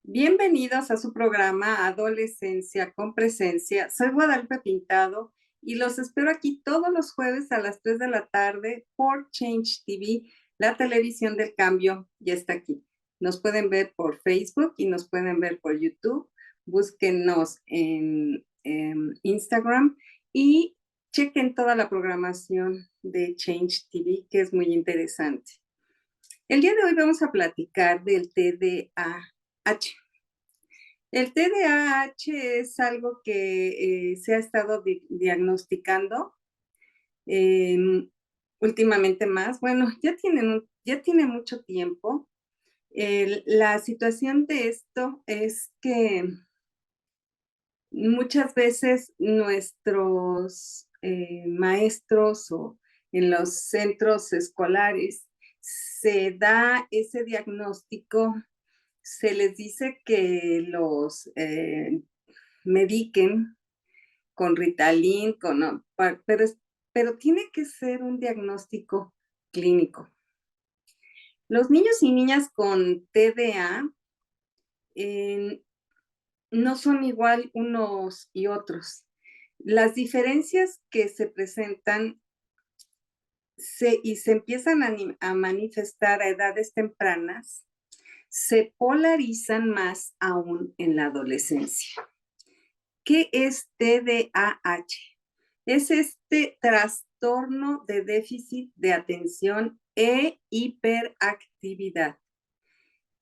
Bienvenidos a su programa Adolescencia con Presencia. Soy Guadalupe Pintado y los espero aquí todos los jueves a las 3 de la tarde por Change TV. La televisión del cambio ya está aquí. Nos pueden ver por Facebook y nos pueden ver por YouTube. Búsquennos en Instagram y chequen toda la programación de Change TV, que es muy interesante. El día de hoy vamos a platicar del TDAH. El TDAH es algo que se ha estado diagnosticando últimamente más. Bueno, ya tiene mucho tiempo. La situación de esto es que muchas veces nuestros maestros o en los centros escolares se da ese diagnóstico, se les dice que los mediquen con Ritalin, pero tiene que ser un diagnóstico clínico. Los niños y niñas con TDA no son igual unos y otros. Las diferencias que se presentan y se empiezan a manifestar a edades tempranas se polarizan más aún en la adolescencia. ¿Qué es TDAH? Es este trastorno de déficit de atención e hiperactividad.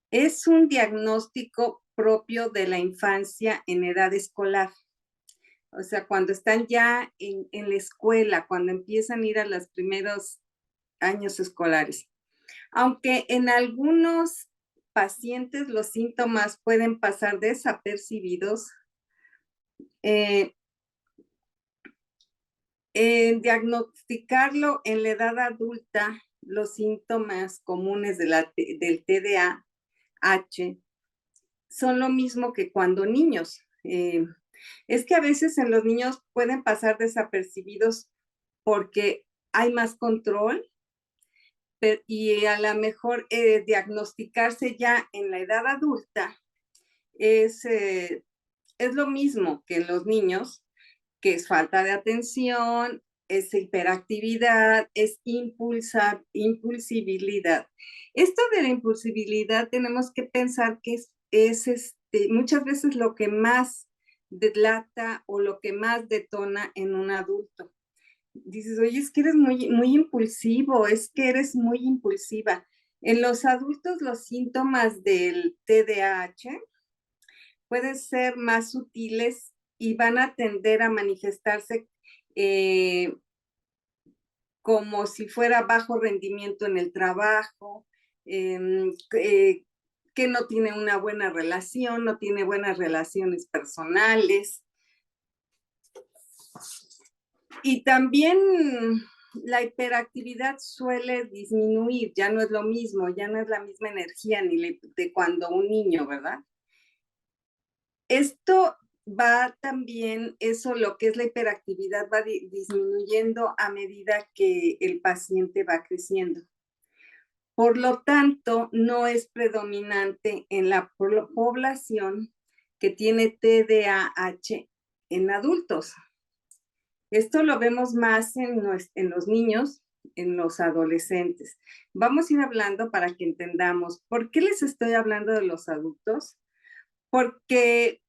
Es un diagnóstico propio de la infancia en edad escolar. O sea, cuando están ya en la escuela, cuando empiezan a ir a los primeros años escolares. Aunque en algunos pacientes los síntomas pueden pasar desapercibidos, eh, diagnosticarlo en la edad adulta, los síntomas comunes del TDAH son lo mismo que cuando niños. Es que a veces en los niños pueden pasar desapercibidos porque hay más control y a lo mejor diagnosticarse ya en la edad adulta es lo mismo que en los niños, que es falta de atención, es hiperactividad, es impulsibilidad. Esto de la impulsibilidad tenemos que pensar que muchas veces lo que más delata o lo que más detona en un adulto. Dices, oye, es que eres muy impulsivo, es que eres muy impulsiva. En los adultos los síntomas del TDAH pueden ser más sutiles y van a tender a manifestarse eh, como si fuera bajo rendimiento en el trabajo, que no tiene una buena relación, no tiene buenas relaciones personales. Y también la hiperactividad suele disminuir, ya no es lo mismo, ya no es la misma energía ni de cuando un niño, ¿verdad? Esto va también, lo que es la hiperactividad va disminuyendo a medida que el paciente va creciendo. Por lo tanto, no es predominante en la población que tiene TDAH en adultos. Esto lo vemos más en los niños, en los adolescentes. Vamos a ir hablando para que entendamos por qué les estoy hablando de los adultos. Porque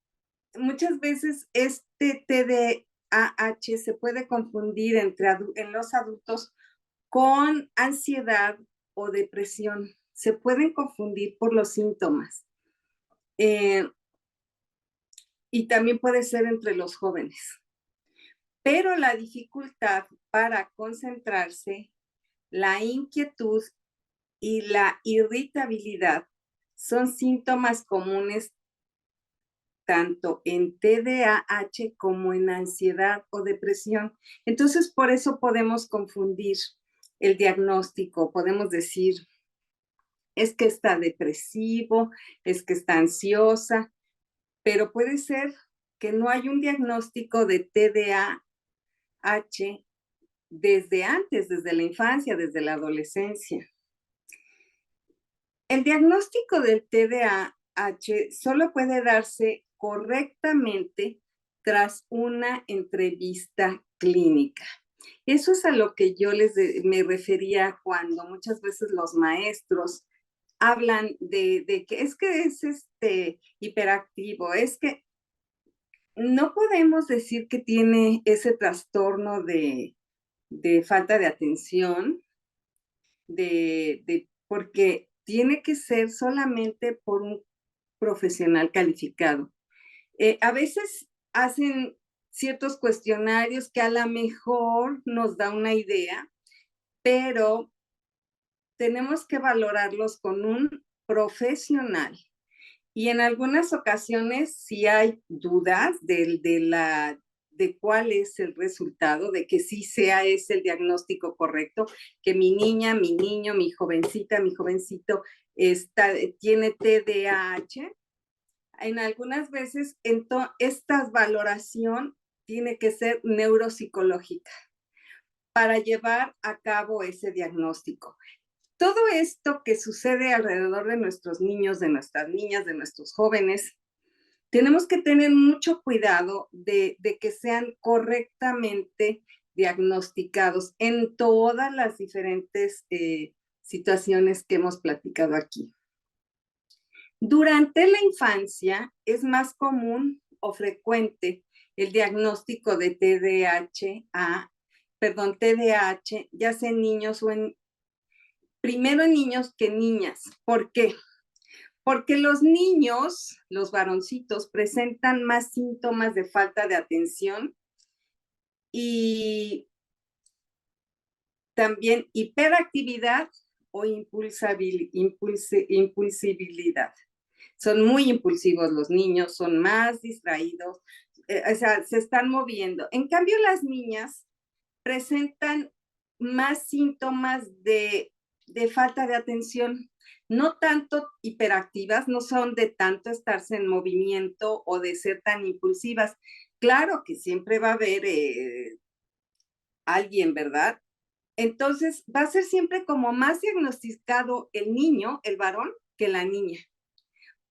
muchas veces este TDAH se puede confundir en los adultos con ansiedad o depresión. Se pueden confundir por los síntomas. Y también puede ser entre los jóvenes. Pero la dificultad para concentrarse, la inquietud y la irritabilidad son síntomas comunes tanto en TDAH como en ansiedad o depresión. Entonces, por eso podemos confundir el diagnóstico. Podemos decir, es que está depresivo, es que está ansiosa, pero puede ser que no hay un diagnóstico de TDAH desde antes, desde la infancia, desde la adolescencia. El diagnóstico del TDAH TDAH solo puede darse correctamente tras una entrevista clínica. Eso es a lo que yo me refería cuando muchas veces los maestros hablan de que es hiperactivo, es que no podemos decir que tiene ese trastorno de falta de atención, porque tiene que ser solamente por un profesional calificado. A veces hacen ciertos cuestionarios que a lo mejor nos da una idea, pero tenemos que valorarlos con un profesional. Y en algunas ocasiones, si hay dudas de cuál es el resultado, de que sí sea ese el diagnóstico correcto, que mi niña, mi niño, mi jovencita, mi jovencito tiene TDAH, en algunas veces esta valoración tiene que ser neuropsicológica para llevar a cabo ese diagnóstico. Todo esto que sucede alrededor de nuestros niños, de nuestras niñas, de nuestros jóvenes, tenemos que tener mucho cuidado de que sean correctamente diagnosticados en todas las diferentes situaciones que hemos platicado aquí. Durante la infancia es más común o frecuente el diagnóstico de TDAH, ya sea en niños primero en niños que niñas. ¿Por qué? Porque los niños, los varoncitos, presentan más síntomas de falta de atención y también hiperactividad o impulsibilidad. Son muy impulsivos los niños, son más distraídos, o sea, se están moviendo. En cambio, las niñas presentan más síntomas de falta de atención, no tanto hiperactivas, no son de tanto estarse en movimiento o de ser tan impulsivas. Claro que siempre va a haber alguien, ¿verdad? Entonces, va a ser siempre como más diagnosticado el niño, el varón, que la niña,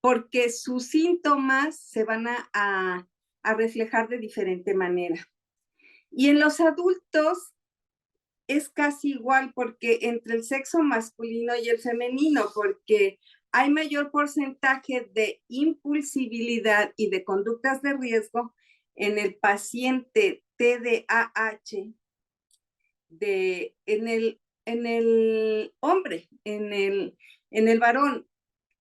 porque sus síntomas se van a reflejar de diferente manera. Y en los adultos es casi igual, porque entre el sexo masculino y el femenino, porque hay mayor porcentaje de impulsibilidad y de conductas de riesgo en el paciente TDAH en el hombre, en el varón.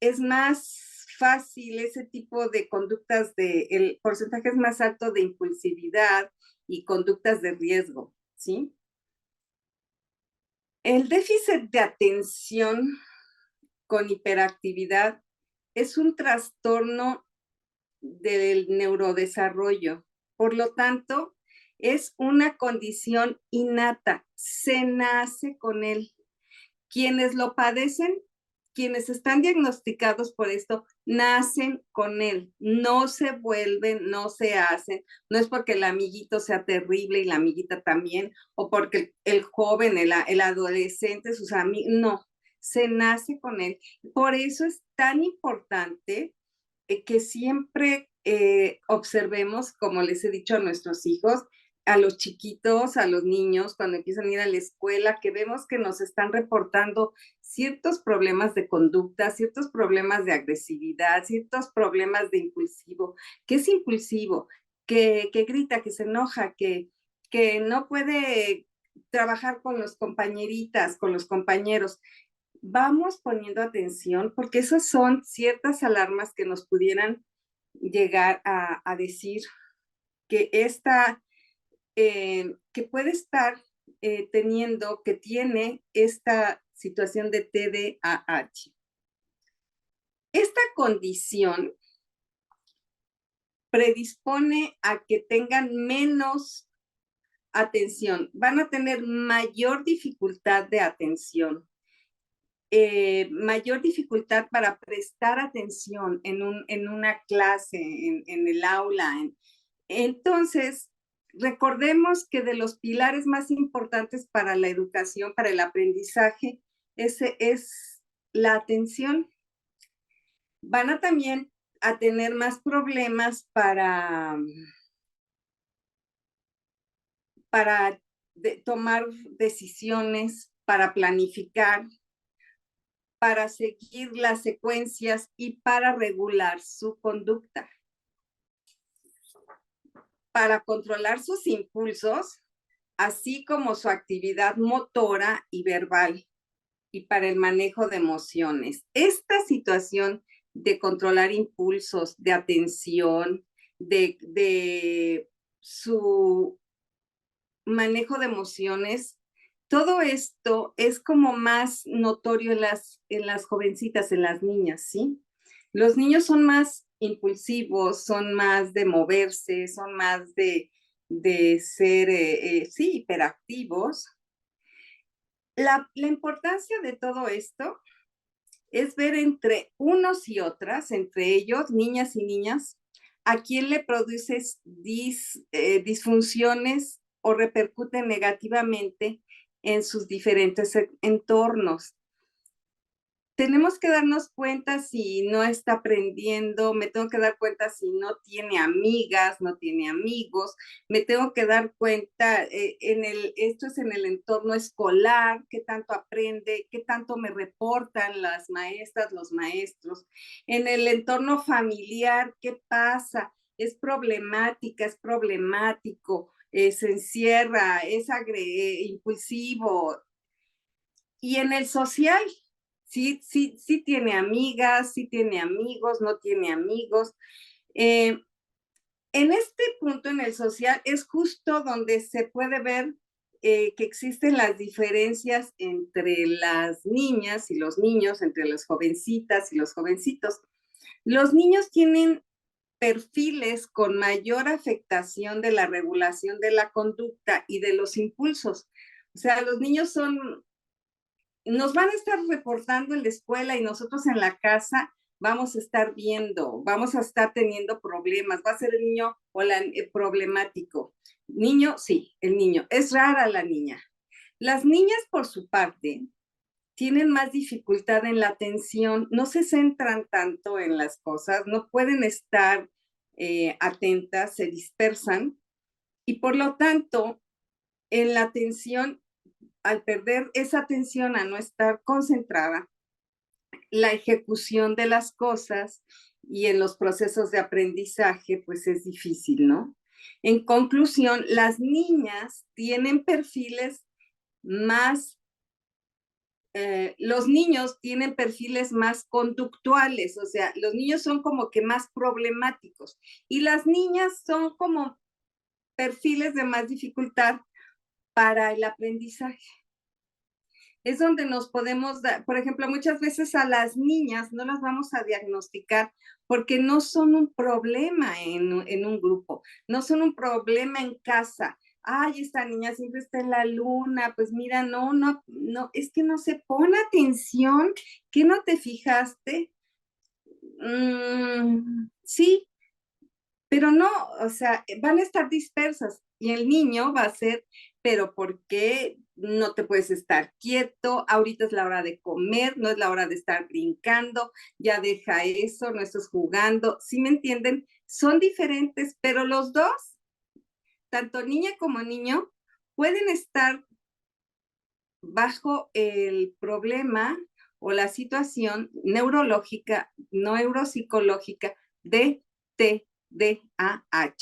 Es más fácil ese tipo de conductas, el porcentaje es más alto de impulsividad y conductas de riesgo, ¿sí? El déficit de atención con hiperactividad es un trastorno del neurodesarrollo. Por lo tanto, es una condición innata, se nace con él. Quienes lo padecen, quienes están diagnosticados por esto, nacen con él, no se vuelven, no se hacen, no es porque el amiguito sea terrible y la amiguita también, o porque el joven, el adolescente, sus amigos, no, se nace con él. Por eso es tan importante que siempre observemos, como les he dicho a nuestros hijos, a los chiquitos, a los niños, cuando empiezan a ir a la escuela, que vemos que nos están reportando ciertos problemas de conducta, ciertos problemas de agresividad, ciertos problemas de impulsivo, que es impulsivo, que grita, que se enoja, que no puede trabajar con los compañeritas, con los compañeros. Vamos poniendo atención porque esas son ciertas alarmas que nos pudieran llegar a decir que que puede estar que tiene esta situación de TDAH. Esta condición predispone a que tengan menos atención, van a tener mayor dificultad de atención, mayor dificultad para prestar atención en una clase, en el aula. Entonces, recordemos que de los pilares más importantes para la educación, para el aprendizaje, ese es la atención. van a también a tener más problemas para tomar decisiones, para planificar, para seguir las secuencias y para regular su conducta. Para controlar sus impulsos, así como su actividad motora y verbal, y para el manejo de emociones. Esta situación de controlar impulsos, de atención, de su manejo de emociones, todo esto es como más notorio en las jovencitas, en las niñas, ¿sí? Los niños son más impulsivos, son más de moverse, son más de ser, sí, hiperactivos. La importancia de todo esto es ver entre unos y otras, entre ellos, niñas y niñas, a quién le produces disfunciones o repercuten negativamente en sus diferentes entornos. Tenemos que darnos cuenta si no está aprendiendo, me tengo que dar cuenta si no tiene amigas, no tiene amigos, me tengo que dar cuenta, esto es en el entorno escolar, qué tanto aprende, qué tanto me reportan las maestras, los maestros, en el entorno familiar, qué pasa, es problemática, es problemático, se encierra, es impulsivo, y en el social, sí tiene amigas, sí tiene amigos, no tiene amigos. En este punto, en el social, es justo donde se puede ver que existen las diferencias entre las niñas y los niños, entre las jovencitas y los jovencitos. Los niños tienen perfiles con mayor afectación de la regulación de la conducta y de los impulsos. O sea, los niños nos van a estar reportando en la escuela y nosotros en la casa vamos a estar viendo, vamos a estar teniendo problemas, va a ser el niño o problemático. Niño, sí, el niño. Es rara la niña. Las niñas, por su parte, tienen más dificultad en la atención, no se centran tanto en las cosas, no pueden estar atentas, se dispersan y por lo tanto, en la atención al perder esa atención, a no estar concentrada, la ejecución de las cosas y en los procesos de aprendizaje, pues es difícil, ¿no? En conclusión, las niñas tienen perfiles más, los niños tienen perfiles más conductuales, o sea, los niños son como que más problemáticos y las niñas son como perfiles de más dificultad para el aprendizaje. Es donde nos podemos dar, por ejemplo, muchas veces a las niñas no las vamos a diagnosticar porque no son un problema en un grupo, no son un problema en casa. Ay, esta niña siempre está en la luna, pues mira, no, es que no se pone atención, ¿qué no te fijaste? Sí, pero no, o sea, van a estar dispersas y el niño va a ser, pero ¿por qué no te puedes estar quieto? Ahorita es la hora de comer, no es la hora de estar brincando, ya deja eso, no estás jugando. ¿Sí me entienden? Son diferentes, pero los dos, tanto niña como niño, pueden estar bajo el problema o la situación neurológica, neuropsicológica de TDAH.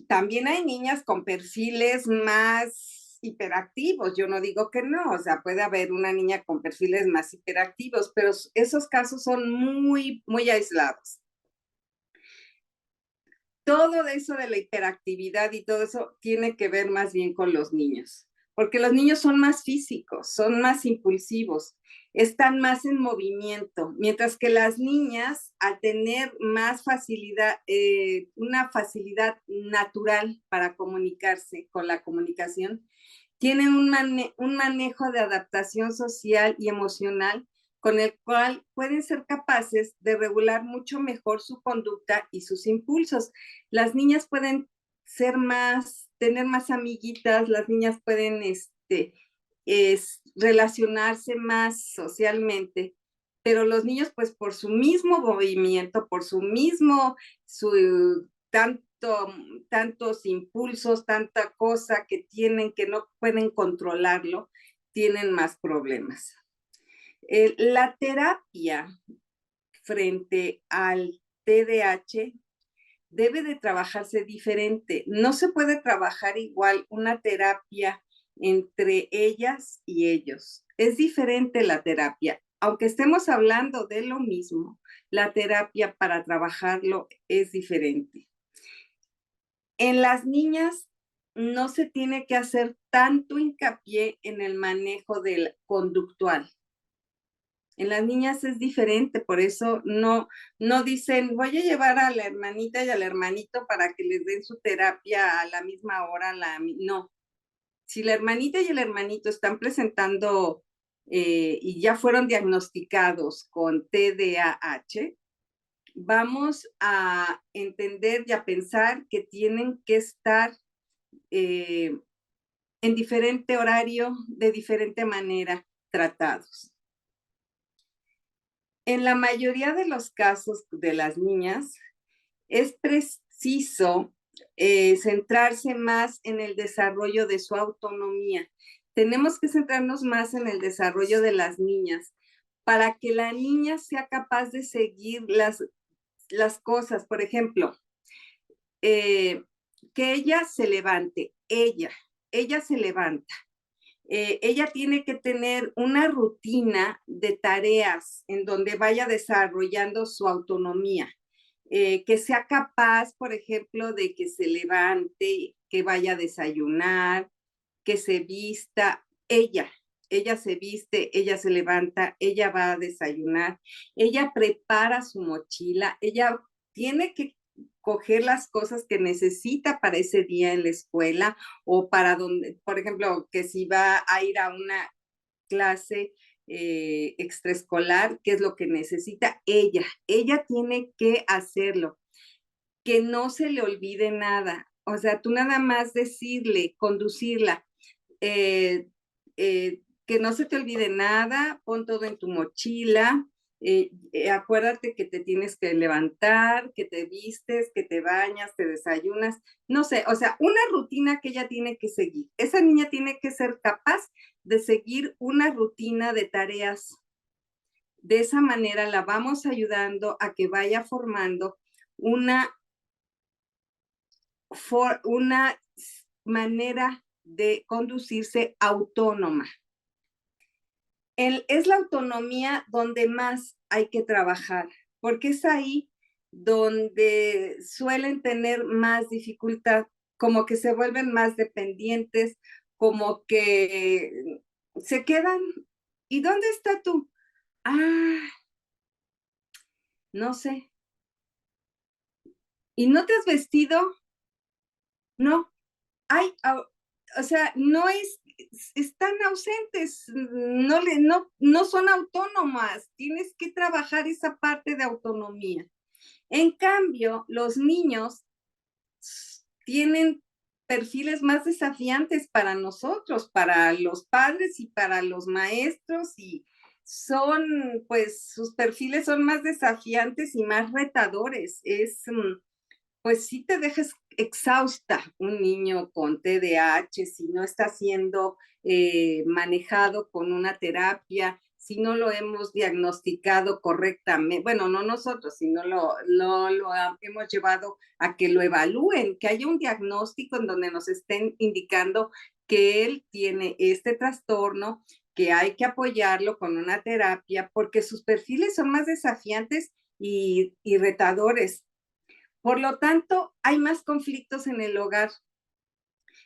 También hay niñas con perfiles más hiperactivos, yo no digo que no, o sea, puede haber una niña con perfiles más hiperactivos, pero esos casos son muy, muy aislados. Todo eso de la hiperactividad y todo eso tiene que ver más bien con los niños, porque los niños son más físicos, son más impulsivos, están más en movimiento, mientras que las niñas, al tener más facilidad, una facilidad natural para comunicarse con la comunicación, tienen un manejo de adaptación social y emocional con el cual pueden ser capaces de regular mucho mejor su conducta y sus impulsos. Las niñas pueden tener más amiguitas, las niñas pueden relacionarse más socialmente, pero los niños, pues por su mismo movimiento, por tantos impulsos, tanta cosa que tienen que no pueden controlarlo, tienen más problemas. La terapia frente al TDAH debe de trabajarse diferente. No se puede trabajar igual una terapia entre ellas y ellos. Es diferente la terapia. Aunque estemos hablando de lo mismo, la terapia para trabajarlo es diferente. En las niñas no se tiene que hacer tanto hincapié en el manejo del conductual. En las niñas es diferente, por eso no dicen, voy a llevar a la hermanita y al hermanito para que les den su terapia a la misma hora. No, si la hermanita y el hermanito están presentando y ya fueron diagnosticados con TDAH, vamos a entender y a pensar que tienen que estar en diferente horario, de diferente manera, tratados. En la mayoría de los casos de las niñas, es preciso centrarse más en el desarrollo de su autonomía. Tenemos que centrarnos más en el desarrollo de las niñas para que la niña sea capaz de seguir las cosas. Por ejemplo, que ella se levante, ella se levanta. Ella tiene que tener una rutina de tareas en donde vaya desarrollando su autonomía, que sea capaz, por ejemplo, de que se levante, que vaya a desayunar, que se vista. Ella se viste, ella se levanta, ella va a desayunar, ella prepara su mochila, ella tiene que coger las cosas que necesita para ese día en la escuela o para donde, por ejemplo, que si va a ir a una clase extraescolar, qué es lo que necesita ella tiene que hacerlo, que no se le olvide nada, o sea, tú nada más decirle, conducirla, que no se te olvide nada, pon todo en tu mochila, acuérdate que te tienes que levantar, que te vistes, que te bañas, te desayunas, no sé, o sea, una rutina que ella tiene que seguir. Esa niña tiene que ser capaz de seguir una rutina de tareas. De esa manera la vamos ayudando a que vaya formando una, una manera de conducirse autónoma. Es la autonomía donde más hay que trabajar, porque es ahí donde suelen tener más dificultad, como que se vuelven más dependientes, como que se quedan. ¿Y dónde está tú? Ah, no sé. ¿Y no te has vestido? No. Ay, o sea, no están ausentes, no son autónomas, tienes que trabajar esa parte de autonomía. En cambio, los niños tienen perfiles más desafiantes para nosotros, para los padres y para los maestros, y pues, sus perfiles son más desafiantes y más retadores. Pues sí te dejas exhausta un niño con TDAH si no está siendo manejado con una terapia, si no lo hemos diagnosticado correctamente. Bueno, no nosotros, sino hemos llevado a que lo evalúen, que haya un diagnóstico en donde nos estén indicando que él tiene este trastorno, que hay que apoyarlo con una terapia, porque sus perfiles son más desafiantes y retadores. Por lo tanto, hay más conflictos en el hogar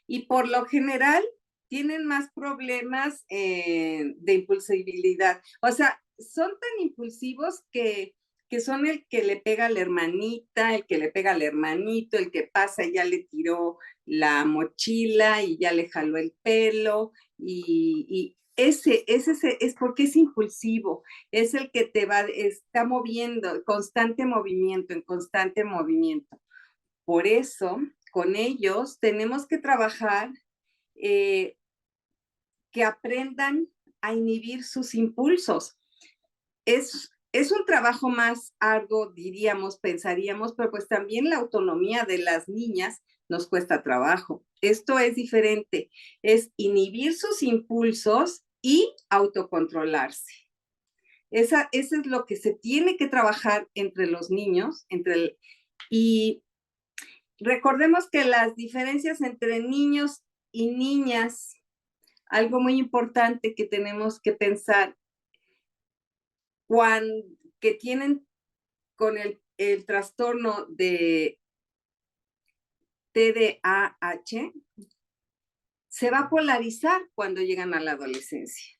y por lo general tienen más problemas de impulsibilidad. O sea, son tan impulsivos que son el que le pega a la hermanita, el que le pega al hermanito, el que pasa y ya le tiró la mochila y ya le jaló el pelo y ese es porque es impulsivo, es el que está moviendo, constante movimiento, en constante movimiento. Por eso, con ellos tenemos que trabajar que aprendan a inhibir sus impulsos. es un trabajo más arduo, diríamos, pensaríamos, pero pues también la autonomía de las niñas nos cuesta trabajo. Esto es diferente, es inhibir sus impulsos y autocontrolarse. Esa es lo que se tiene que trabajar entre los niños, y recordemos que las diferencias entre niños y niñas, algo muy importante que tenemos que pensar, que tienen con el trastorno de TDAH, se va a polarizar cuando llegan a la adolescencia.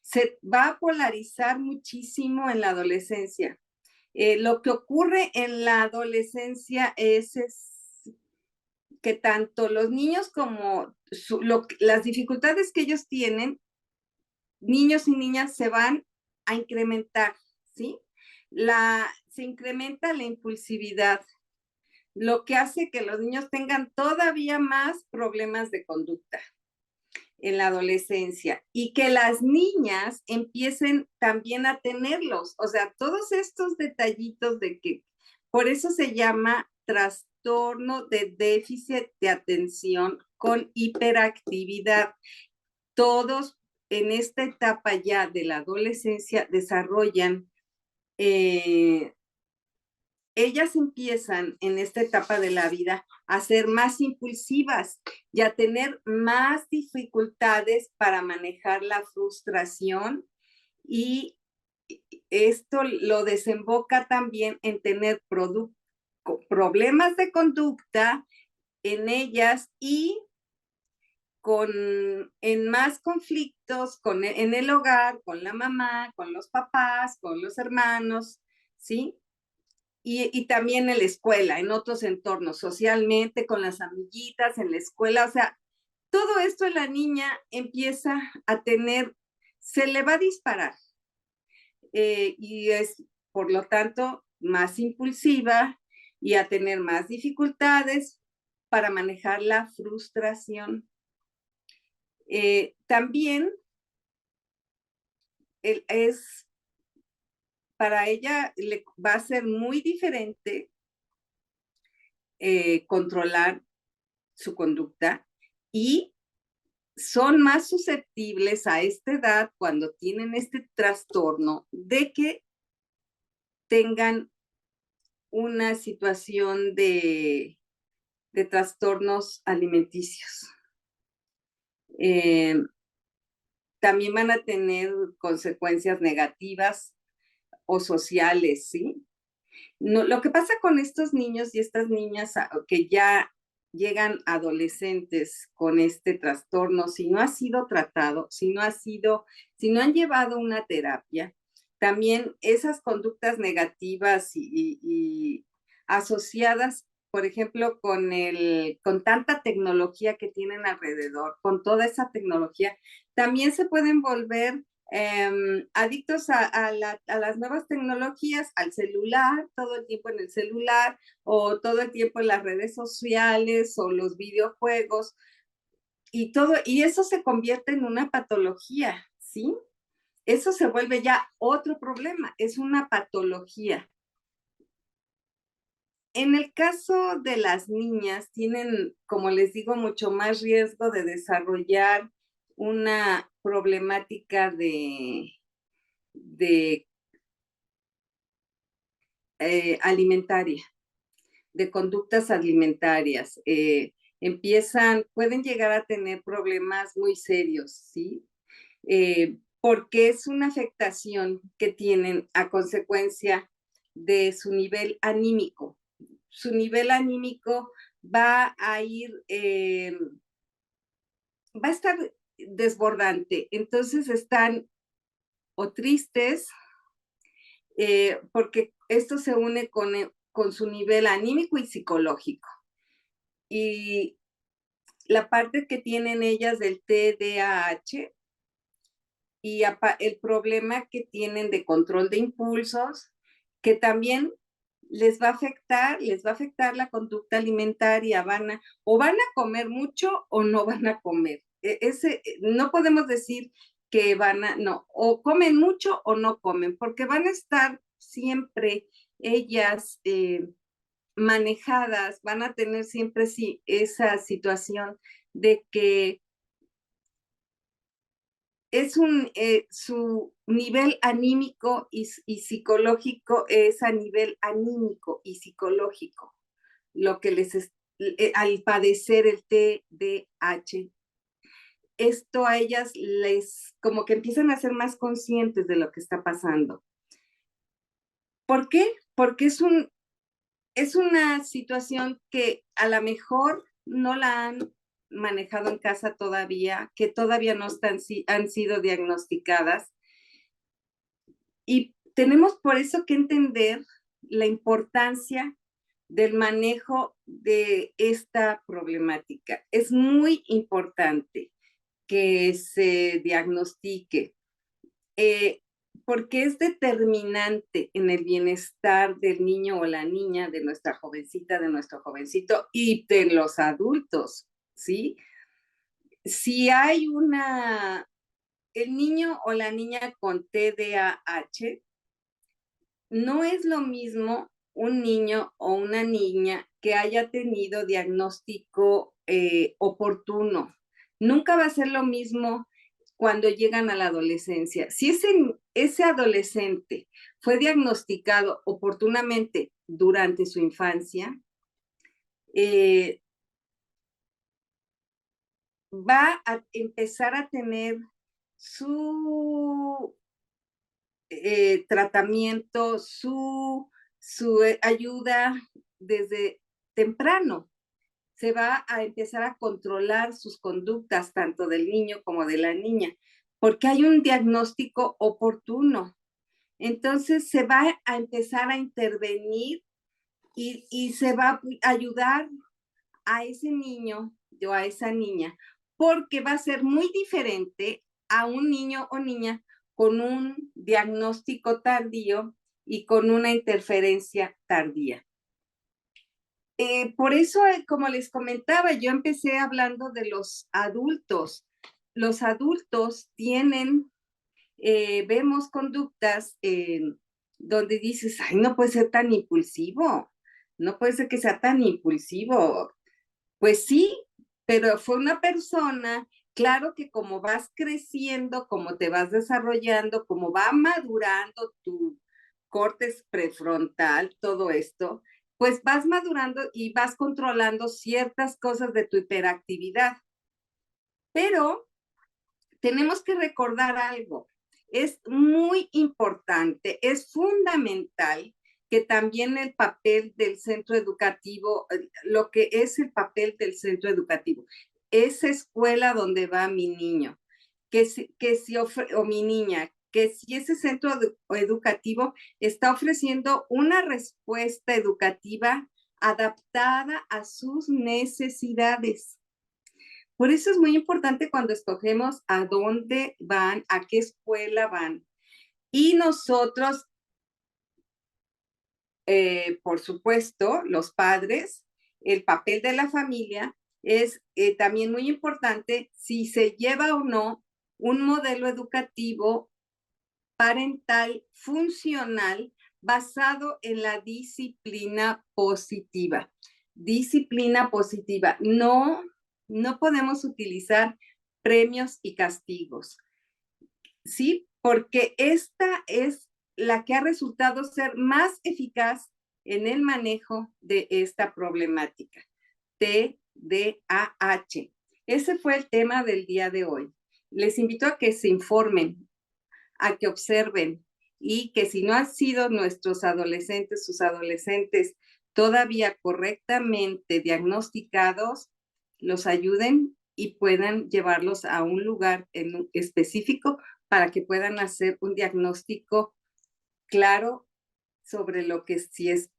Se va a polarizar muchísimo en la adolescencia. Lo que ocurre en la adolescencia es que tanto los niños como las dificultades que ellos tienen, niños y niñas, se van a incrementar, ¿sí? Se incrementa la impulsividad, lo que hace que los niños tengan todavía más problemas de conducta en la adolescencia y que las niñas empiecen también a tenerlos. O sea, todos estos detallitos de que, por eso se llama trastorno de déficit de atención con hiperactividad. Todos en esta etapa ya de la adolescencia desarrollan, ellas empiezan en esta etapa de la vida a ser más impulsivas y a tener más dificultades para manejar la frustración, y esto lo desemboca también en tener problemas de conducta en ellas y en más conflictos en el hogar, con la mamá, con los papás, con los hermanos, ¿sí? Y también en la escuela, en otros entornos, socialmente, con las amiguitas, en la escuela. O sea, todo esto la niña empieza a tener, se le va a disparar, y es, por lo tanto, más impulsiva y a tener más dificultades para manejar la frustración. También para ella va a ser muy diferente controlar su conducta, y son más susceptibles a esta edad, cuando tienen este trastorno, de que tengan una situación de trastornos alimenticios. También van a tener consecuencias negativas o sociales, ¿sí? No, lo que pasa con estos niños y estas niñas que ya llegan adolescentes con este trastorno, si no ha sido tratado, si no han llevado una terapia, también esas conductas negativas y asociadas, por ejemplo, con tanta tecnología que tienen alrededor, con toda esa tecnología, también se pueden volver adictos a las nuevas tecnologías, al celular, todo el tiempo en el celular, o todo el tiempo en las redes sociales o los videojuegos, y eso se convierte en una patología, ¿sí? Eso se vuelve ya otro problema, es una patología. En el caso de las niñas, tienen, como les digo, mucho más riesgo de desarrollar una problemática de alimentaria, de conductas alimentarias. Pueden llegar a tener problemas muy serios, ¿sí? Porque es una afectación que tienen a consecuencia de su nivel anímico. Su nivel anímico va a estar desbordante. Entonces están o tristes, porque esto se une con su nivel anímico y psicológico. Y la parte que tienen ellas del TDAH y el problema que tienen de control de impulsos, que también les va a afectar la conducta alimentaria. O van a comer mucho o no van a comer. No podemos decir que no, o comen mucho o no comen, porque van a estar siempre ellas manejadas, van a tener siempre sí, esa situación de que es su nivel anímico y psicológico es a nivel anímico y psicológico, lo que al padecer el TDAH. Esto a ellas como que empiezan a ser más conscientes de lo que está pasando. ¿Por qué? Porque es una situación que a lo mejor no la han manejado en casa todavía, que todavía no han sido diagnosticadas. Y tenemos por eso que entender la importancia del manejo de esta problemática. Es muy importante que se diagnostique, porque es determinante en el bienestar del niño o la niña, de nuestra jovencita, de nuestro jovencito y de los adultos, ¿sí? Si hay el niño o la niña con TDAH, no es lo mismo un niño o una niña que haya tenido diagnóstico oportuno. Nunca va a ser lo mismo cuando llegan a la adolescencia. Si ese adolescente fue diagnosticado oportunamente durante su infancia, va a empezar a tener su tratamiento, su ayuda desde temprano. Se va a empezar a controlar sus conductas, tanto del niño como de la niña, porque hay un diagnóstico oportuno. Entonces se va a empezar a intervenir y se va a ayudar a ese niño o a esa niña, porque va a ser muy diferente a un niño o niña con un diagnóstico tardío y con una interferencia tardía. Por eso, como les comentaba, yo empecé hablando de los adultos. Los adultos vemos conductas donde dices, ay, no puede ser tan impulsivo, no puede ser que sea tan impulsivo. Pues sí, pero fue una persona, claro que como vas creciendo, como te vas desarrollando, como va madurando tu córtex prefrontal, todo esto, pues vas madurando y vas controlando ciertas cosas de tu hiperactividad. Pero tenemos que recordar algo. Es muy importante, es fundamental que también el papel del centro educativo, lo que es el papel del centro educativo, esa escuela donde va mi niño, o mi niña, que si ese centro educativo está ofreciendo una respuesta educativa adaptada a sus necesidades. Por eso es muy importante cuando escogemos a dónde van, a qué escuela van. Y nosotros, por supuesto, los padres, el papel de la familia es también muy importante si se lleva o no un modelo educativo parental funcional basado en la disciplina positiva. Disciplina positiva. No podemos utilizar premios y castigos, ¿sí? Porque esta es la que ha resultado ser más eficaz en el manejo de esta problemática. TDAH. Ese fue el tema del día de hoy. Les invito a que se informen, a que observen y que si no han sido nuestros adolescentes, sus adolescentes todavía correctamente diagnosticados, los ayuden y puedan llevarlos a un lugar específico para que puedan hacer un diagnóstico claro sobre lo que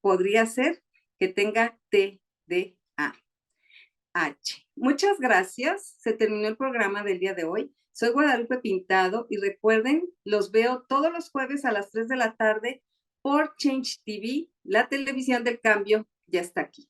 podría ser que tenga TDAH. Muchas gracias. Se terminó el programa del día de hoy. Soy Guadalupe Pintado y recuerden, los veo todos los jueves a las 3 de la tarde por Change TV. La televisión del cambio ya está aquí.